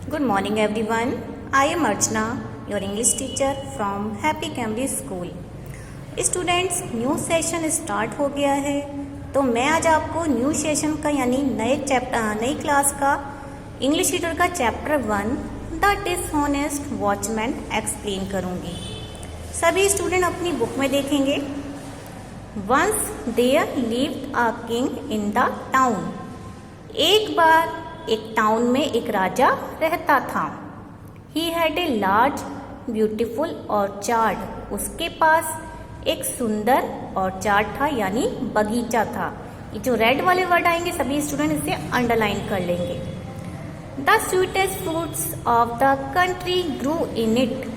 Good morning everyone. I am Archana, your English teacher from Happy Cambridge School. Students, new session start हो गया है, तो मैं आज आपको न्यू सेशन का यानी नई क्लास का इंग्लिश रीडर का chapter 1 the dishonest watchman explain करूंगी। सभी स्टूडेंट अपनी बुक में देखेंगे। Once there lived a king in the town. एक बार एक टाउन में एक राजा रहता था। He had a large beautiful orchard. उसके पास एक सुंदर ऑर्चार्ड था यानी बगीचा था। ये जो रेड वाले वर्ड आएंगे सभी स्टूडेंट इसे अंडरलाइन कर लेंगे। The sweetest fruits of the country grew in it.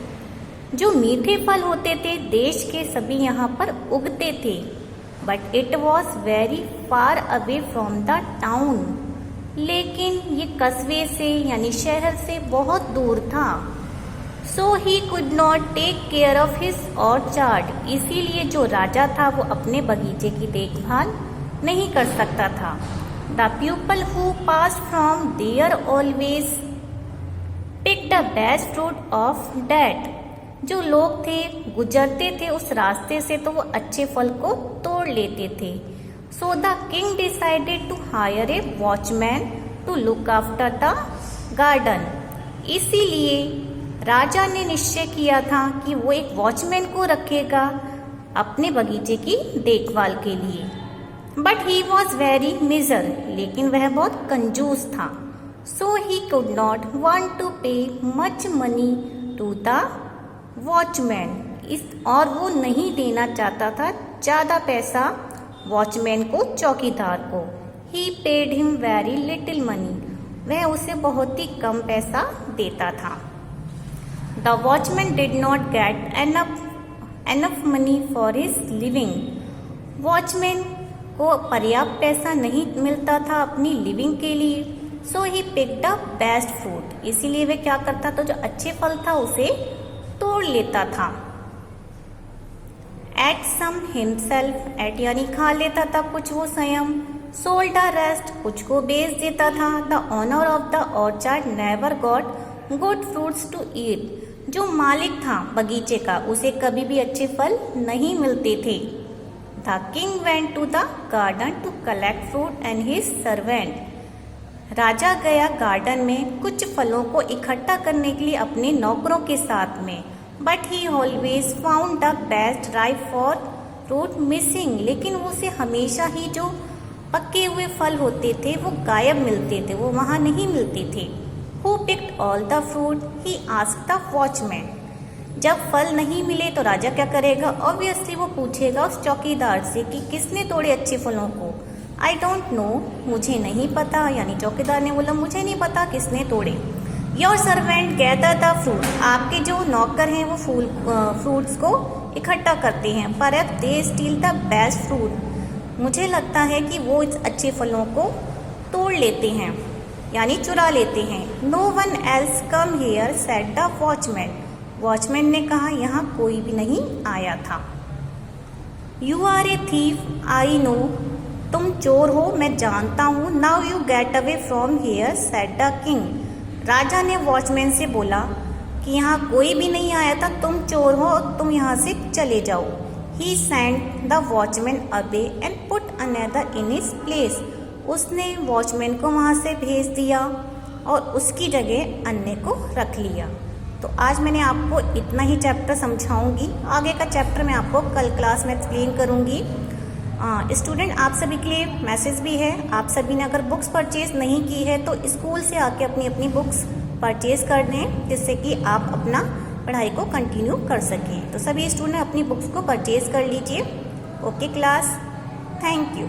जो मीठे फल होते थे देश के सभी यहाँ पर उगते थे। But it was very far away from the town. लेकिन ये कस्बे से यानी शहर से बहुत दूर था। So he could not take care of his orchard. इसीलिए जो राजा था वो अपने बगीचे की देखभाल नहीं कर सकता था। The people who pass from there always pick the best fruit of that. जो लोग थे गुजरते थे उस रास्ते से तो वो अच्छे फल को तोड़ लेते थे। So the king decided to hire a watchman to look after the garden. इसीलिए राजा ने निश्चय किया था कि वो एक वॉचमैन को रखेगा अपने बगीचे की देखभाल के लिए। But he was very miser. लेकिन वह बहुत कंजूस था। So he could not want to pay much money to the watchman. और वो नहीं देना चाहता था ज़्यादा पैसा वॉचमैन को, चौकीदार को। He paid him very little money. वह उसे बहुत ही कम पैसा देता था। The watchman did not get enough money for his living. Watchman को पर्याप्त पैसा नहीं मिलता था अपनी लिविंग के लिए। So he picked the best fruit. इसीलिए वह क्या करता था, जो अच्छे फल था उसे तोड़ लेता था। At some himself. एट यानी खा लेता था कुछ वो स्वयं। Sold the rest. कुछ को बेच देता था। The owner of the orchard never got good fruits to eat. जो मालिक था बगीचे का उसे कभी भी अच्छे फल नहीं मिलते थे। The king went to the garden to collect fruit and his servant. राजा गया गार्डन में कुछ फलों को इकट्ठा करने के लिए अपने नौकरों के साथ में। But he always found the best ripe for fruit missing. लेकिन उसे हमेशा ही जो पके हुए फल होते थे वो गायब मिलते थे, वो वहाँ नहीं मिलते थे। Who picked all the fruit? He asked the watchman. जब फल नहीं मिले तो राजा क्या करेगा? ऑब्वियसली वो पूछेगा उस चौकीदार से कि किसने तोड़े अच्छे फलों को। I don't know. मुझे नहीं पता। यानी चौकीदार ने बोला मुझे नहीं पता किसने तोड़े। Your servant gather the fruit. आपके जो नौकर हैं वो फ्रूट्स को इकट्ठा करते हैं। पर अब they still the best fruit. मुझे लगता है कि वो इस अच्छे फलों को तोड़ लेते हैं यानी चुरा लेते हैं। No one else come here said the watchman. Watchman ने कहा यहाँ कोई भी नहीं आया था। You are a thief I know. तुम चोर हो मैं जानता हूँ। Now you get away from here said the king. राजा ने वॉचमैन से बोला कि यहाँ कोई भी नहीं आया था, तुम चोर हो, तुम यहाँ से चले जाओ। He sent the watchman away and put another in his place. उसने वॉचमैन को वहाँ से भेज दिया और उसकी जगह अन्य को रख लिया। तो आज मैंने आपको इतना ही चैप्टर समझाऊंगी। आगे का चैप्टर मैं आपको कल क्लास में एक्सप्लेन करूंगी। स्टूडेंट, आप सभी के लिए मैसेज भी है। आप सभी ने अगर बुक्स परचेज नहीं की है तो स्कूल से आके अपनी अपनी बुक्स परचेज कर दें, जिससे कि आप अपना पढ़ाई को कंटिन्यू कर सकें। तो सभी स्टूडेंट अपनी बुक्स को परचेज कर लीजिए। Okay class, thank you.